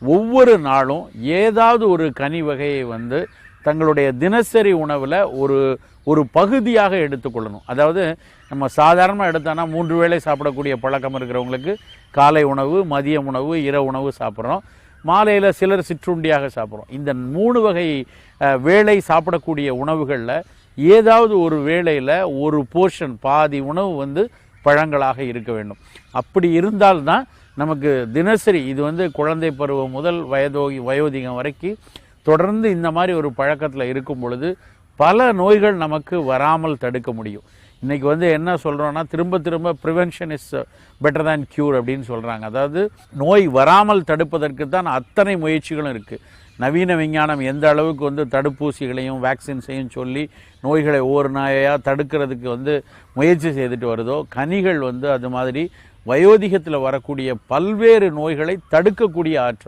ஒவ்வொரு நாளும் ஏதாவது ஒரு கனி வகையை வந்து தங்களுடைய தினசரி உணவில் ஒரு பகுதியாக எடுத்துக்கொள்ளணும். அதாவது நம்ம சாதாரணமாக எடுத்தோன்னா 3 வேளை சாப்பிடக்கூடிய பழக்கம் இருக்கிறவங்களுக்கு காலை உணவு, மதிய உணவு, இரவு உணவு சாப்பிட்றோம். மாலையில் சிலர் சிற்றுண்டியாக சாப்பிட்றோம். இந்த 3 வகை வேளை சாப்பிடக்கூடிய உணவுகளில் ஏதாவது ஒரு வேளையில் ஒரு போர்ஷன் பாதி உணவு வந்து பழங்களாக இருக்க வேண்டும். அப்படி இருந்தால்தான் நமக்கு தினசரி இது வந்து குழந்தை பருவம் முதல் வயோதிகம் வரைக்கும் தொடர்ந்து இந்த மாதிரி ஒரு பழக்கத்தில் இருக்கும் பொழுது பல நோய்கள் நமக்கு வராமல் தடுக்க முடியும். இன்றைக்கி வந்து என்ன சொல்கிறோன்னா திரும்ப prevention is better than cure அப்படின்னு சொல்கிறாங்க. அதாவது நோய் வராமல் தடுப்பதற்கு தான் அத்தனை முயற்சிகளும் இருக்குது. நவீன விஞ்ஞானம் எந்த அளவுக்கு வந்து தடுப்பூசிகளையும் வேக்சின்ஸையும் சொல்லி நோய்களை ஒவ்வொரு நோயாக தடுக்கிறதுக்கு வந்து முயற்சி செய்துட்டு வருதோ, கனிகள் வந்து அது மாதிரி வயோதிகத்தில் வரக்கூடிய பல்வேறு நோய்களை தடுக்கக்கூடிய ஆற்றல்